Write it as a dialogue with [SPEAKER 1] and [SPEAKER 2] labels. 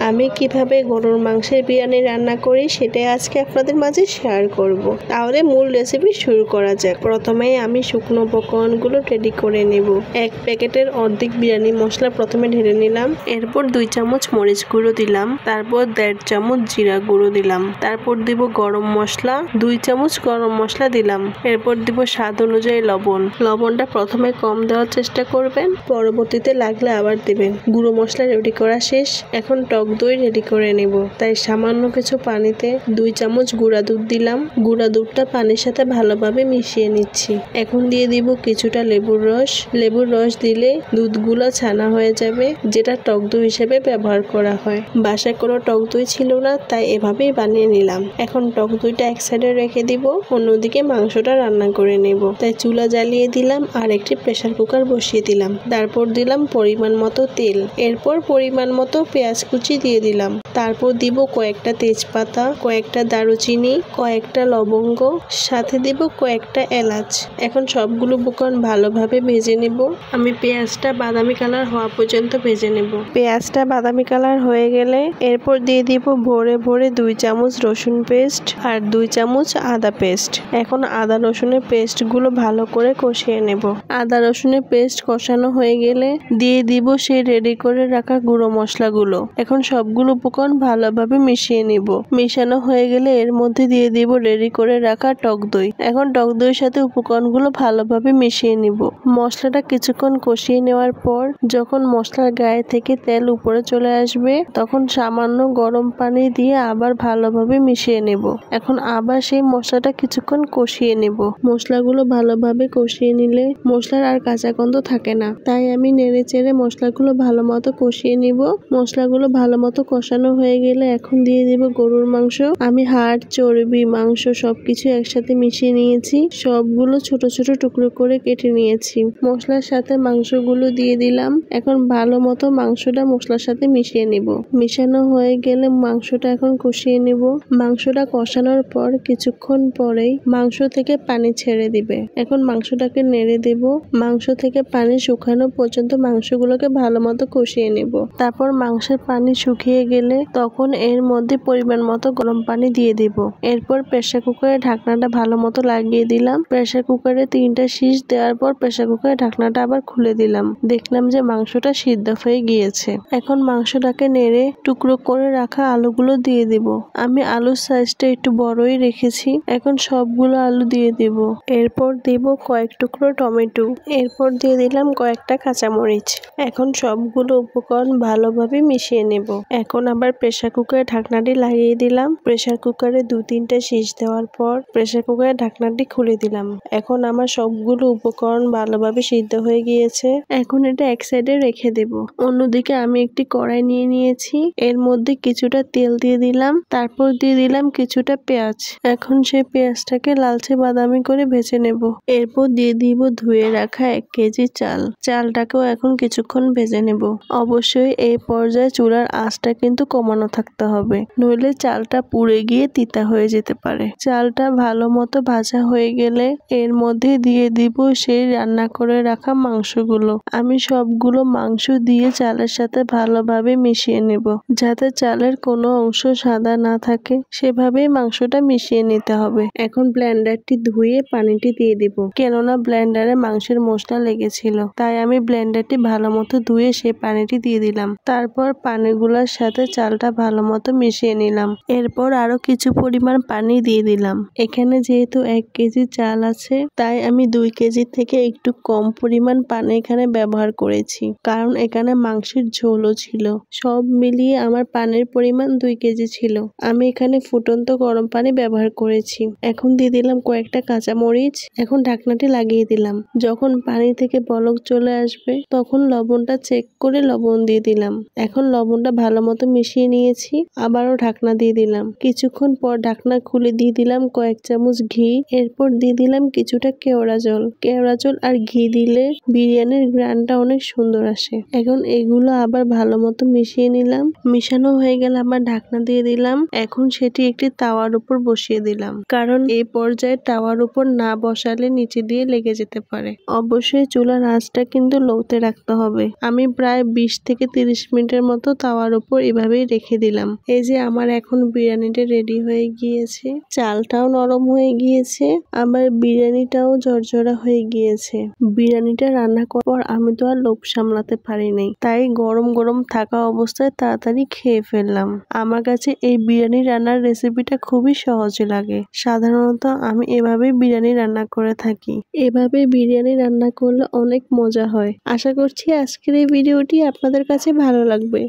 [SPEAKER 1] আমি কিভাবে গরুর মাংসের বিরিয়ানি রান্না করি সেটাই আজকে আপনাদের মাঝে শেয়ার করব। তাহলে মূল রেসিপি শুরু করা যাক। প্রথমে আমি শুকনো উপকরণগুলো রেডি করে নেব। এক প্যাকেটের অর্ধেক বিরিয়ানি মশলা প্রথমে ঢেলে নিলাম। এরপর 2 চামচ মরিচ গুঁড়ো দিলাম। তারপর 1.5 চামচ জিরা গুঁড়ো দিলাম। তারপর দিব গরম মশলা, 2 চামচ গরম মশলা দিলাম। এরপর দিব স্বাদ অনুযায়ী লবণ। লবণটা প্রথমে কম দেওয়ার চেষ্টা করবেন, পরবর্তীতে লাগলে আবার দিবেন। গুঁড়ো মশলা রেডি করা শেষ। এখন টক দই রেডি করে নেব। তাই সামান্য কিছু পানিতে 2 চামচ গুঁড়া দুধ দিলাম। গুঁড়া দুধটা পানির সাথে ভালোভাবে মিশিয়ে নিচ্ছি। এখন দিয়ে দিব কিছুটা লেবুর রস। লেবুর রস দিলে দুধগুলো ছানা হয়ে যাবে, যেটা টক দই হিসেবে ব্যবহার করা হয়। বাসায় কোনো টক দই ছিল না, তাই এভাবেই বানিয়ে নিলাম। এখন টক দইটা এক সাইডে রেখে দিব, অন্যদিকে মাংসটা রান্না করে নেব। তাই চুলা জ্বালিয়ে দিলাম আর একটি প্রেসার কুকার বসিয়ে দিলাম। তারপর দিলাম পরিমাণ মতো তেল। এরপর পরিমাণ মতো পেঁয়াজ কুচি দিয়ে দিলাম। তারপর দিব কয়েকটা তেজপাতা, কয়েকটা দারুচিনি, কয়েকটা লবঙ্গ, সাথে দিব কয়েকটা এলাচ। এখন সবগুলো উপকরণ ভালোভাবে ভেজে নেব। আমি পেঁয়াজটা বাদামি কালার হওয়া পর্যন্ত ভেজে নেব। পেঁয়াজটা বাদামি কালার হয়ে গেলে এরপর দিয়ে দিব ভরে ভরে 2 চামচ রসুন পেস্ট আর 2 চামচ আদা পেস্ট। এখন আদা রসুনের পেস্ট গুলো ভালো করে কষিয়ে নেব। আদা রসুনের পেস্ট কষানো হয়ে গেলে দিয়ে দিব সেই রেডি করে রাখা গুঁড়ো মশলাগুলো। এখন সবগুলো উপকরণ ভালোভাবে মিশিয়ে নিব। মিশানো হয়ে গেলে এর মধ্যে দিয়ে দিব রেডি করে রাখা টক দই। এখন টক দইয়ের সাথে উপকরণগুলো ভালোভাবে মিশিয়ে নিব। মশলাটা কিছুক্ষণ কষিয়ে নেওয়ার পর যখন মশলার গায়ে থেকে তেল উপরে চলে আসবে, তখন সামান্য গরম পানি দিয়ে আবার ভালোভাবে মিশিয়ে নেব। এখন আবার সেই মশলাটা কিছুক্ষণ কষিয়ে নেব। মশলাগুলো ভালোভাবে কষিয়ে নিলে মশলার আর কাঁচা গন্ধ থাকে না। তাই আমি নেড়ে চেড়ে মশলাগুলো ভালো মতো কষিয়ে নিব। মশলাগুলো ভালো মতো কষানো হয়ে গেলে এখন দিয়ে দিব গরুর মাংস। আমি হাড়, চর্বি, মাংস সবকিছু একসাথে মিশিয়ে নিয়েছি। সবগুলো ছোট ছোট টুকরো করে কেটে নিয়েছি। মশলার সাথে মাংসগুলো দিয়ে দিলাম। এখন ভালো মতো মাংসটা মশলার সাথে মিশিয়ে নিব। মিশানো হয়ে গেলে মাংসটা এখন কষিয়ে নিব। মাংসটা কষানোর পর কিছুক্ষণ পরেই মাংস থেকে পানি ছেড়ে দিবে। এখন মাংসটাকে নেড়ে দেব। মাংস থেকে পানি শুকানো পর্যন্ত মাংসগুলোকে ভালো মতো কষিয়ে নেব। তারপর মাংসের পানি শুকিয়ে গেলে তখন এর মধ্যে পরিমাণ মতো গরম পানি দিয়ে দিব। এরপর প্রেসার কুকারে ঢাকনাটা ভালো মতো লাগিয়ে দিলাম। প্রেসার কুকারে 3টা সিজ দেওয়ার পর প্রেসার কুকারে ঢাকনাটা আবার খুলে দিলাম। দেখলাম যে মাংসটা সিদ্ধ হয়ে গিয়েছে। এখন মাংসটাকে নেড়ে টুকরো করে রাখা আলুগুলো দিয়ে দিব। আমি আলুর সাইজটা একটু বড়ই রেখেছি। এখন সবগুলো আলু দিয়ে দিব। এরপর দিব কয়েক টুকরো টমেটো। এরপর দিয়ে দিলাম কয়েকটা কাঁচামরিচ। এখন সবগুলো উপকরণ ভালোভাবে মিশিয়ে নেব। এখন আবার প্রেসার কুকারে ঢাকনাটি লাগিয়ে দিলাম। প্রেসার কুকারে 2-3টা সিজ দেওয়ার পর প্রেসার কুকারে ঢাকনাটি খুলে দিলাম। এখন আমার সবগুলো উপকরণ ভালোভাবে সিদ্ধ হয়ে গিয়েছে। এখন এটা এক সাইডে রেখে দেব। অন্যদিকে আমি একটি কড়াই নিয়ে নিয়েছি। এর মধ্যে কিছুটা তেল দিয়ে দিলাম। তারপর দিয়ে দিলাম কিছুটা পেঁয়াজ। এখন সেই পেঁয়াজটাকে লালচে বাদামি করে ভেজে নেব। এরপর দিয়ে দিব ধুয়ে রাখা 1 কেজি চাল। চালটাকেও এখন কিছুক্ষণ ভেজে নেব। অবশ্যই এই পর্যায়ে চুলার আঁচটা কিন্তু কমানো থাকতে হবে, নইলে চালটা পুড়ে গিয়ে তিতা হয়ে যেতে পারে। চালটা ভালো মতো ভাজা হয়ে গেলে এর মধ্যে দিয়ে দিব সেই রান্না করে রাখা মাংসগুলো। আমি সবগুলো মাংস দিয়ে চালের সাথে ভালোভাবে মিশিয়ে নেব, যাতে চালের কোনো অংশ সাদা না থাকে। সেভাবেই মাংসটা মিশিয়ে নিতে হবে। এখন ব্লেন্ডারটি ধুয়ে পানিটি দিয়ে দিব, কেননা ব্লেন্ডারে মাংসের মশলা লেগেছিল। তাই আমি ব্লেন্ডারটি ভালো মতো ধুয়ে সেই পানিটি দিয়ে দিলাম। তারপর পানিগুলোর সাথে চালটা ভালো মতো মিশিয়ে নিলাম। এরপর আরো কিছু পরিমাণ পানি দিয়ে দিলাম। এখানে যেহেতু 1 কেজি চাল আছে, তাই আমি 2 কেজি থেকে একটু কম পরিমাণ পানি এখানে ব্যবহার করেছি, কারণ এখানে মাংসের ঝোলও ছিল। সব মিলিয়ে আমার পানির পরিমাণ 2 কেজি ছিল। আমি এখানে ফুটন্ত গরম পানি ব্যবহার করেছি। এখন দিয়ে দিলাম কয়েকটা কাঁচামরিচ। এখন ঢাকনাটি লাগিয়ে দিলাম। যখন পানি থেকে বলক চলে আসবে তখন লবণটা চেক করে লবণ দিয়ে দিলাম। এখন লবণটা ভালো মতো মিশিয়ে নিয়েছি। আবারও ঢাকনা দিয়ে দিলাম। কিছুক্ষণ পর ঢাকনা খুলে দিয়ে দিলাম কয়েক চামচ ঘি। এরপর দিয়ে দিলাম কিছুটা কেওড়া জল। কেওড়া জল আর ঘি দিলে বিরিয়ানির গ্রানটা অনেক সুন্দর আসে। এখন এগুলো আবার ভালো মতো মিশিয়ে নিলাম। মিশানো হয়ে গেলে আবার ঢাকনা দিয়ে দিলাম। এখন সেটি একটি তাওয়ার উপর বসিয়ে দিলাম, কারণ এই পর্যায়ে তাওয়ার উপর না বসালে নিচে দিয়ে লেগে যেতে পারে। অবশ্যই চুলার আঁচটা কিন্তু লোতে রাখতে হবে। আমি প্রায় 20 থেকে 30 মিনিটের মতো তাওয়ার তাওয়ার উপর এভাবেই রেখে দিলাম। এই যে আমার এখন বিরিয়ানিটা রেডি হয়ে গিয়েছে, চালটাও নরম হয়ে গিয়েছে, আমার বিরিয়ানিটাও ঝরঝরা হয়ে গিয়েছে। বিরিয়ানিটা রান্না করার পর আমি তো আর লোভ সামলাতে পারি নাই, তাই গরম গরম থাকা অবস্থায় তাড়াতাড়ি খেয়ে ফেললাম। আমার কাছে এই বিরিয়ানি রান্নার রেসিপিটা খুবই সহজে লাগে। সাধারণত আমি এভাবেই বিরিয়ানি রান্না করে থাকি। এভাবে বিরিয়ানি রান্না করলে অনেক মজা হয়। আশা করছি আজকের এই ভিডিওটি আপনাদের কাছে ভালো লাগবে।